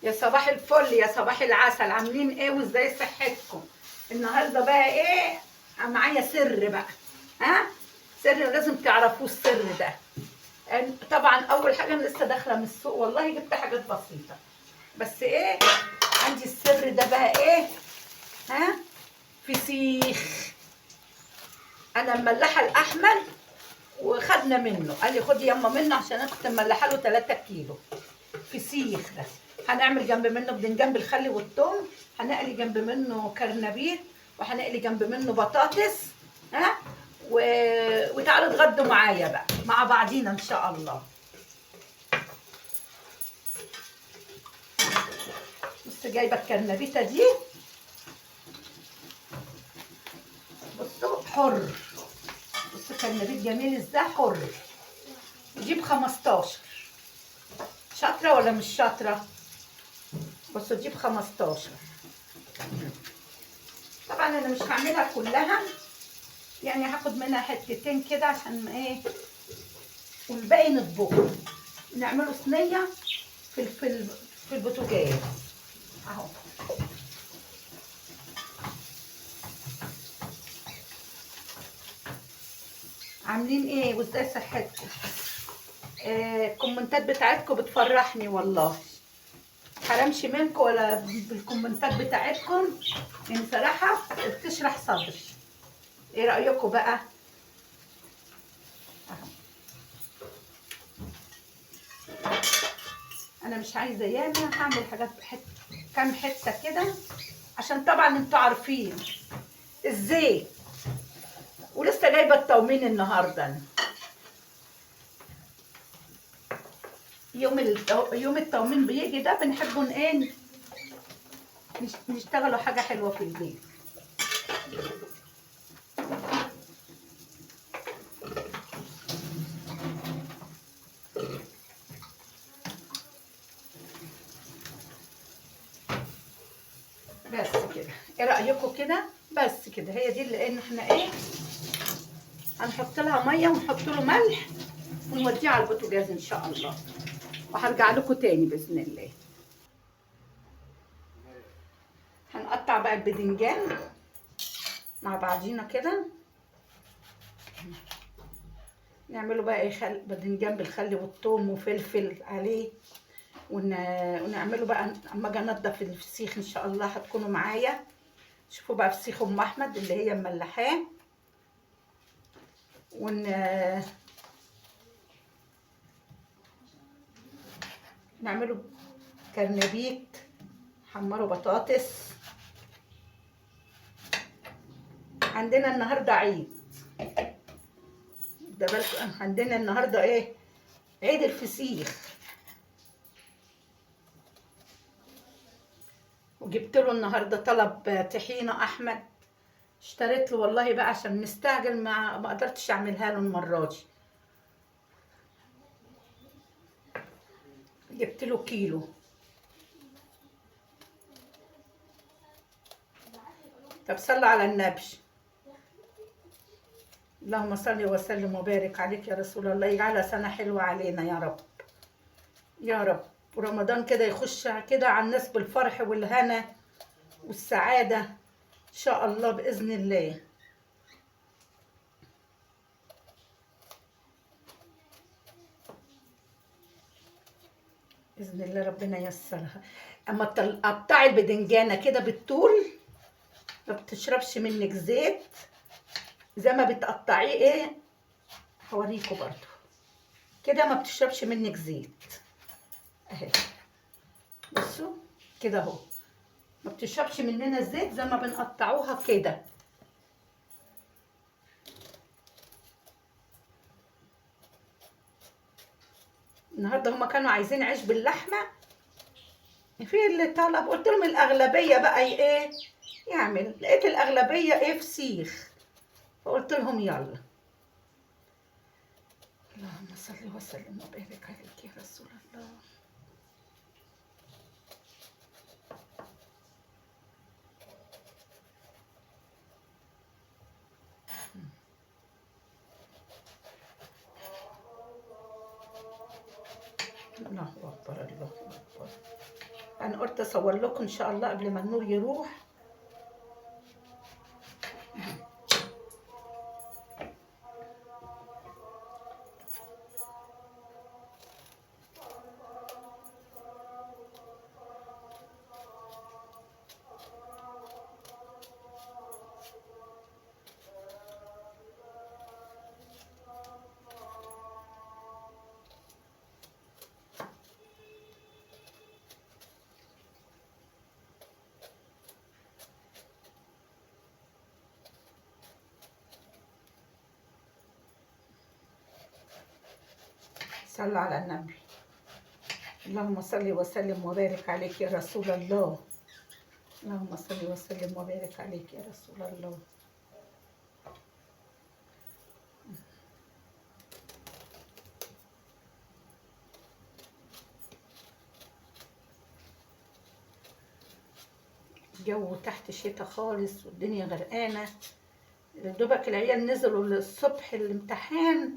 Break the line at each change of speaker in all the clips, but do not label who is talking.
يا صباح الفل، يا صباح العسل، عاملين ايه وازاي صحتكم؟ النهارده بقى ايه؟ معايا سر بقى. ها؟ سر لازم تعرفوه السر ده. طبعا اول حاجه انا لسه داخله من السوق، والله جبت حاجات بسيطه، بس ايه عندي السر ده بقى ايه؟ ها؟ فسيخ. انا مملحه الاحمد وخدنا منه، قال لي خدي يما منه عشان انا كنت مملحه له 3 كيلو فسيخ. ده هنعمل جنب منه بدنجان بالخل والثوم، هنقلي جنب منه كرنبيط، وهنقلي جنب منه بطاطس. ها؟ وتعالوا اتغدوا معايا بقى مع بعضينا ان شاء الله. بص جايبه الكرنبيطه دي، بصوا حر. بصوا كرنبيط جميل ازاي حر. جيب 15. شاطره ولا مش شاطره؟ بصوا تجيب 15. طبعا انا مش هعملها كلها، يعني هاخد منها حتتين كده عشان ايه، والباقي نطبخه نعمله صينيه في البوتاجاز اهو. عاملين ايه وازاي صحتكم؟ الكومنتات بتاعتكم بتفرحني والله، حرامش منكم ولا بالكومنتات بتاعتكم، يعني صراحه بتشرح صدري. ايه رايكم بقى؟ انا مش عايزه ياما، هعمل حاجات كام حته كده عشان طبعا انتوا عارفين الزيت، ولسه جايبه التومين النهارده أنا. يوم التومين بيجي ده بنحبوا ايه، نشتغلوا حاجه حلوه في البيت. بس كده، ايه رايكم كده؟ بس كده، هي دي اللي احنا ايه، هنحط لها ميه ونحط له ملح ونوديه على البوتاجاز ان شاء الله، وهرجع لكم تاني باذن الله. هنقطع بقى البدنجان مع بعضينا كده، نعمله بقى ايه، بدنجان بالخل والثوم وفلفل عليه، ونعمله بقى اما اجي انضف الفسيخ ان شاء الله هتكونوا معايا. شوفوا بقى فسيخ ام احمد اللي هي مملحاه، نعمله كرنبيط، حمروا بطاطس. عندنا النهارده عيد، ده بالكم عندنا النهارده ايه، عيد الفسيخ. وجبت له النهارده طلب طحينه احمد، اشتريت له والله بقى عشان مستعجل، ما قدرتش اعملها له المره دي. جبت له كيلو. طب صلوا على النبي. اللهم صل وسلم وبارك عليك يا رسول الله، يجعلها سنه حلوه علينا يا رب، يا رب. ورمضان كده يخش كده على الناس بالفرح والهنا والسعاده ان شاء الله باذن الله. باذن الله ربنا ييسرها. اما تقطعي البدنجانه كده بالطول ما بتشربش منك زيت، زي ما بتقطعيه ايه، هوريكم برضو كده ما بتشربش منك زيت اهي. بصوا كده اهو، ما بتشربش مننا الزيت زي ما بنقطعوها كده. النهارده هما كانوا عايزين عيش باللحمه، في اللي طلب، قلت لهم الاغلبيه بقى ايه يعمل، لقيت الاغلبيه ايه فسيخ، فقلت لهم يلا. اللهم صل وسلم وبارك عليك يا رسول الله. الله اكبر، الله اكبر. انا قلت اصور لكم ان شاء الله قبل ما النور يروح. صلوا على النبي. اللهم صل وسلم وبارك عليك يا رسول الله. اللهم صل وسلم وبارك عليك يا رسول الله. الجو تحت شتاء خالص والدنيا غرقانة. دوبك العيال نزلوا الصبح الامتحان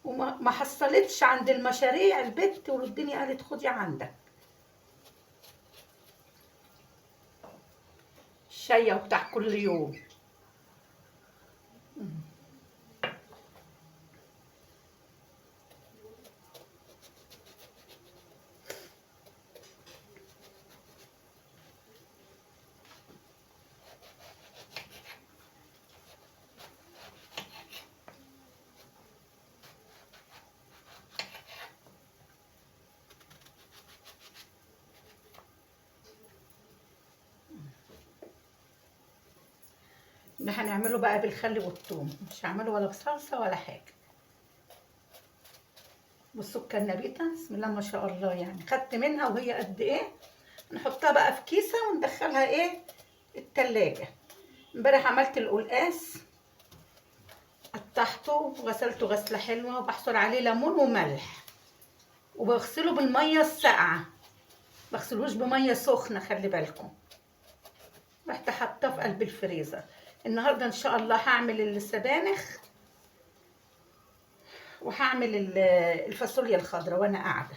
وما حصلتش عند المشاريع البت، والدنيا قالت خدي عندك الشاية وبتاع كل يوم. ده هنعمله بقى بالخل والثوم، مش هعمله ولا بصلصه ولا حاجه. بصوا الكنبيته بسم الله ما شاء الله، يعني خدت منها وهي قد ايه. نحطها بقى في كيسه وندخلها ايه التلاجة. امبارح عملت القلقاس، قطعته وغسلته غسله حلوه وبحصر عليه ليمون وملح، وبغسله بالميه الساقعه، بغسلوش بميه سخنه خلي بالكم. رحت حاطاه في قلب الفريزر. النهارده ان شاء الله هعمل السبانخ وهعمل الفاصوليا الخضراء وانا قاعده.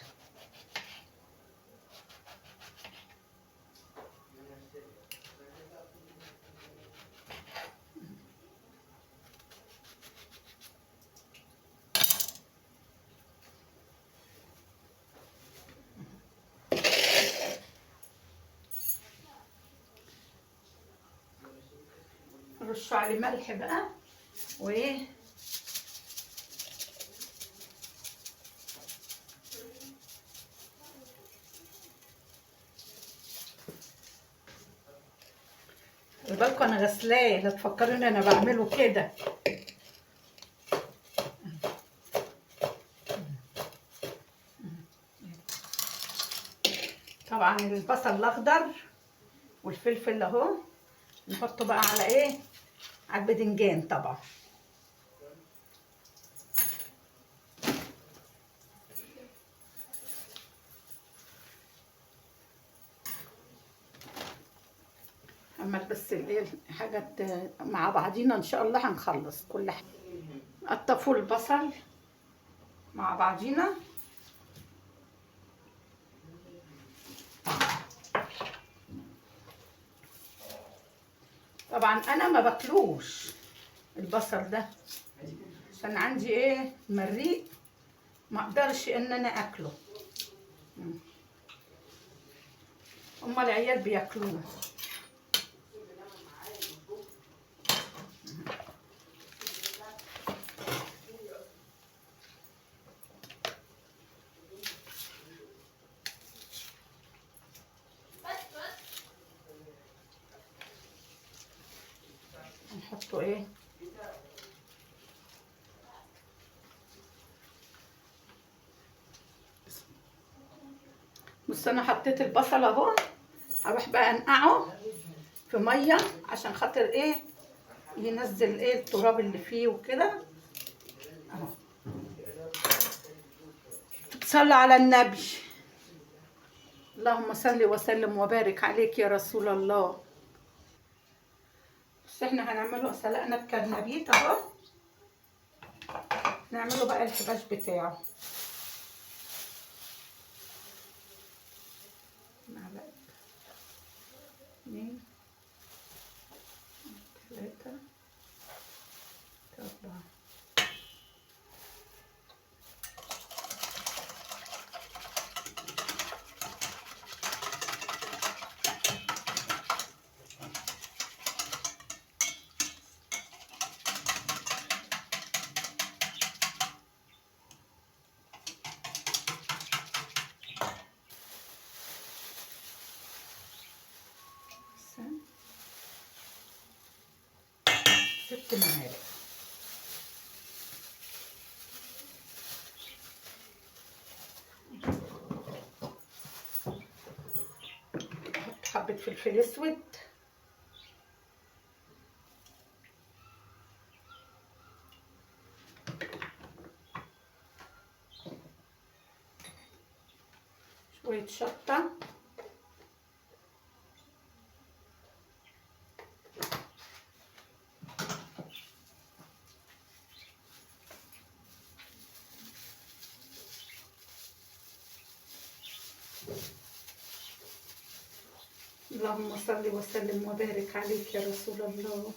رش عليه ملح بقى وايه، خلي بالكم انا غسلاه، لا تفكروني انا بعمله كده. طبعا البصل الاخضر والفلفل اهو نحطه بقى على ايه، على الباذنجان طبعا. اما بس الايه حاجات مع بعضينا ان شاء الله هنخلص كل حاجه. قطفوا البصل مع بعضينا. طبعا انا ما باكلوش البصل ده عشان عندي ايه مريء، ما اقدرش ان انا اكله. هما العيال بياكلوه. نحطه ايه، بص انا حطيت البصل اهو، هروح بقى انقعه في ميه عشان خاطر ايه ينزل ايه التراب اللي فيه وكده اهو. صلى على النبي. اللهم صل وسلم وبارك عليك يا رسول الله. بس احنا هنعمله، سلقنا الكرنبيط اهو، نعمله بقى الحباش بتاعه. معلقه 2 3 4. ست معالق. احط حبة فلفل اسود، شوية شطة، اللهم صل وسلم وبارك عليك يا رسول الله.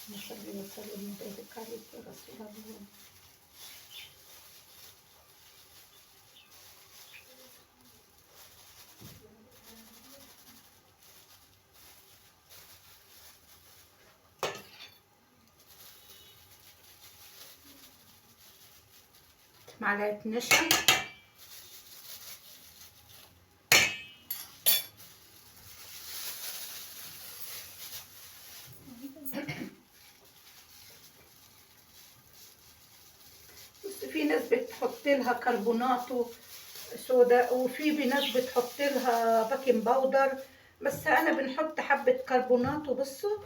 اللهم صل وسلم وبارك عليك يا رسول الله. معلقة نشا، بس في ناس بتحط لها كربونات صودا، وفي ناس بتحط لها باكنج باودر، بس انا بنحط حبة كربونات وبصوا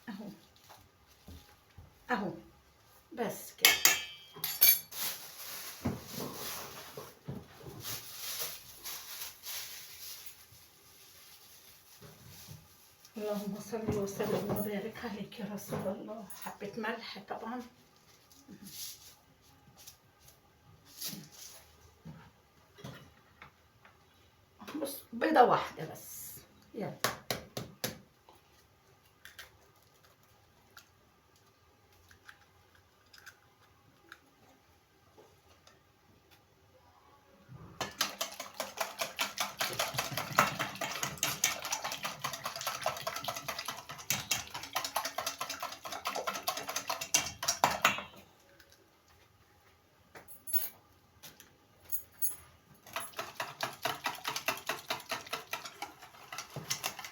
اهو اهو بس كده. اللهم صل وسلم وبارك عليك يا رسول الله. حبة ملح طبعا، بص بيضة واحدة بس. يلا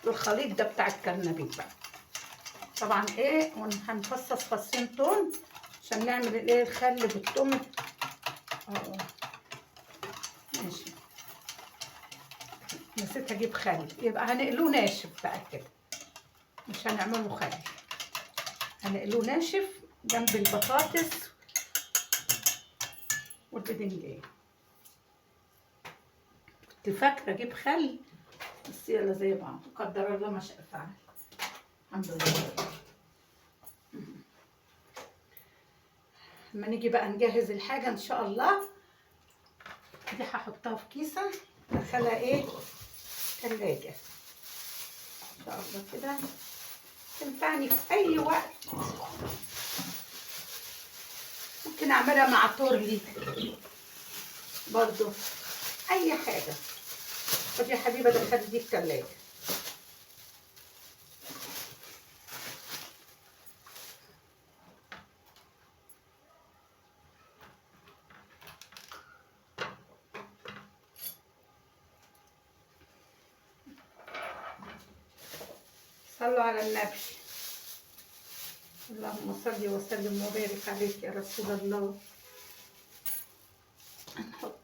الخليط ده بتاع الكرنبيط بقى طبعا ايه، وهنفصص فصين توم عشان نعمل الايه الخل بالثوم. ماشي، نسيت اجيب خل، يبقى هنقلوه ناشف بقى كده، مش هنعمله خل، هنقلوه ناشف جنب البطاطس والبدنجان. كنت فاكره اجيب خل بس يلا زي بعض، قدر الله ما شاء فعل. الحمد لله. لما نيجي بقى نجهز الحاجه ان شاء الله، دي هحطها في كيسه ادخلها ايه تلاجة ان شاء الله كده، تنفعني في اي وقت. ممكن اعملها مع تورلي برضو، اي حاجه. خدي يا حبيبه دخلي دي التلاجة. صلوا على النبي. اللهم صل وسلم وبارك عليك يا رسول الله. نحط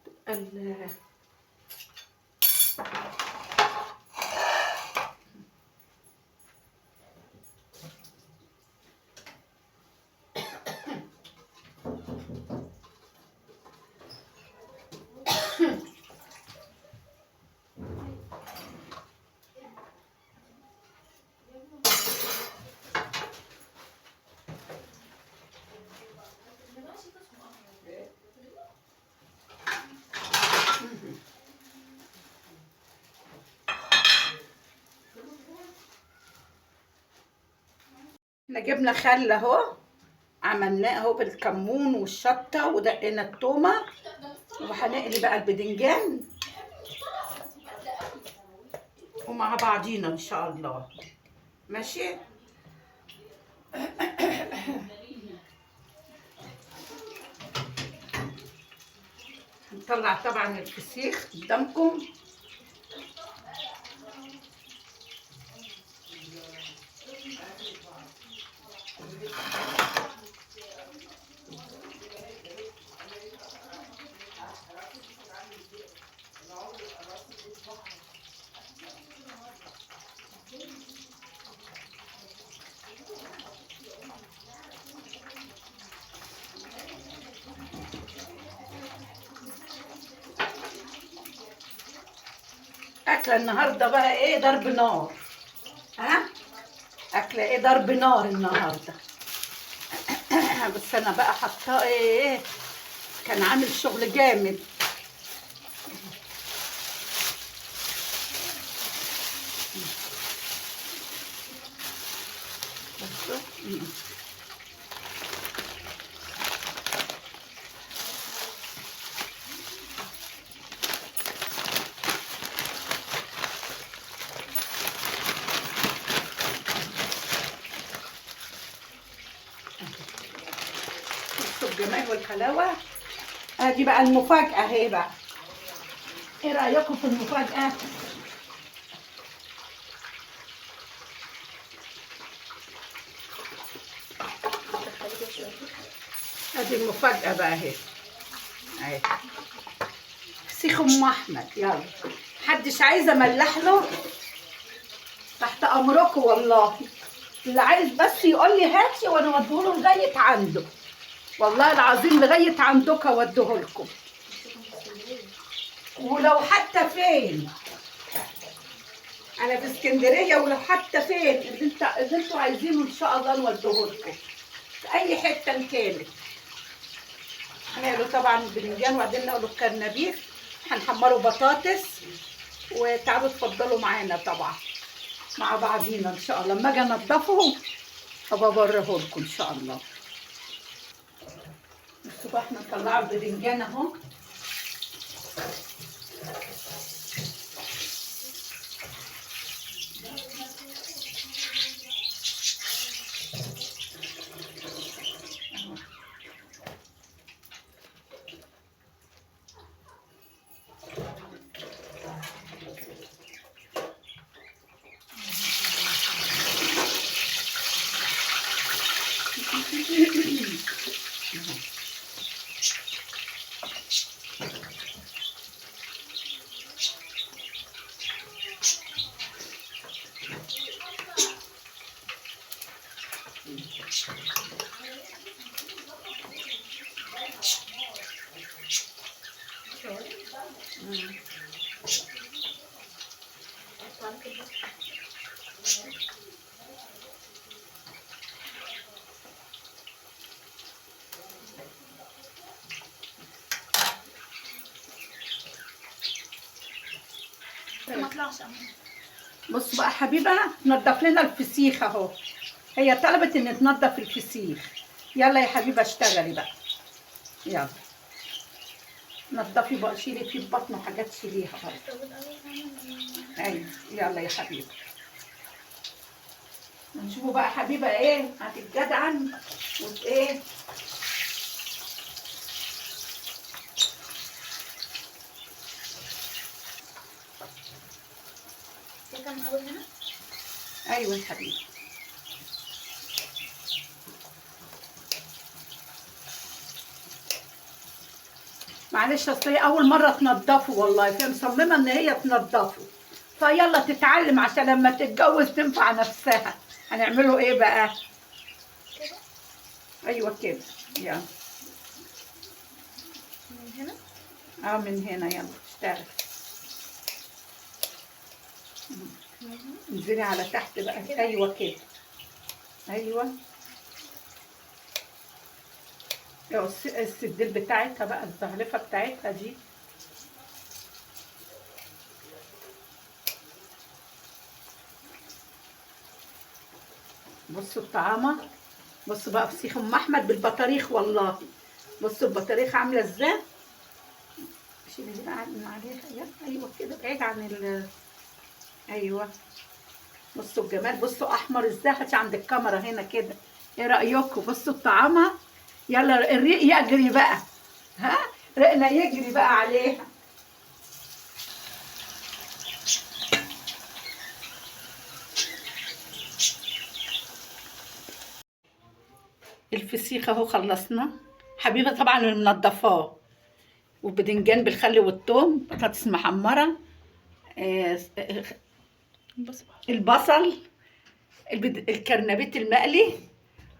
احنا جبنا خل اهو، عملناه اهو بالكمون والشطه ودقينا التومه، وهنقلي بقى البدنجان ومع بعضينا ان شاء الله. ماشي. هنطلع طبعا الفسيخ قدامكم. اكله النهارده بقى ايه، ضرب نار. ها، اكله ايه، ضرب نار النهارده. بس انا بقى حاطاه ايه، كان عامل شغل جامد. بصوا. بصوا الجمال والحلاوه. ادي بقى المفاجاه اهي بقى. ايه رايكم في المفاجاه؟ ادي المفاجاه بقى اهي. اهي فسيخ ام احمد. يلا، محدش عايز املح له، تحت امركم والله. اللي عايز بس يقول لي هاتي وانا اوديهوله لغايه عنده، والله العظيم لغايه عندك اوديهولكم. ولو حتى فين، انا في اسكندريه، ولو حتى فين اللي انتوا عايزينه ان شاء الله نوديهولكم في اي حته إن كانت. هنعمله طبعا البرنجان وبعدين نقله الكرنبيط، هنحمره بطاطس، وتعالوا اتفضلوا معانا طبعا مع بعضينا ان شاء الله. لما اجي انضفه ابقى اوريهولكم ان شاء الله. بصوا بقى، احنا نطلعوا البرنجان اهو.
ما طلعش.
بصوا بقى حبيبه، نضف لنا الفسيخ اهو. هي طلبت ان تنضف الفسيخ. يلا يا حبيبه اشتغلي بقى. يلا نضفي بقى، شيلي فيه بطنه حاجات شيليها برضه. ايوه يلا يا حبيبه. نشوفوا بقى حبيبه ايه هتتجدعن ايه.
ده كان اول هنا.
ايوه يا حبيبي. معلش اصل هي اول مره تنضفه والله، فهي مصممه ان هي تنضفه، فيلا تتعلم عشان لما تتجوز تنفع نفسها. هنعمله ايه بقى؟
كده
ايوه كده. يلا.
من هنا.
من هنا يلا اشتغل. انزلي على تحت بقى كده. ايوه كده. ايوه. السديل بتاعتها بقى، الزهلفه بتاعتها دي. بصوا الطعامه، بصوا بقى فسيخ ام احمد بالبطاريخ والله. بصوا البطاريخ عامله ازاي. شيلي دي بقى من عليها، ايوه كده بعيد عن ايوه. بصوا الجمال، بصوا احمر ازاي. هاتي عند الكاميرا هنا كده، ايه رايكم؟ بصوا الطعامه. يلا الريق يجري بقى، ها، رقنا يجري بقى عليها. الفسيخ اهو خلصنا حبيبه، طبعا منضفاه، وبدنجان بالخل والثوم، بطاطس محمره، البصل، الكرنبيت المقلي.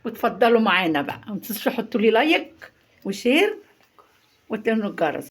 وتفضلوا معانا بقى، ما تنسوش تحطوا لي لايك وشير وتنوا الجرس.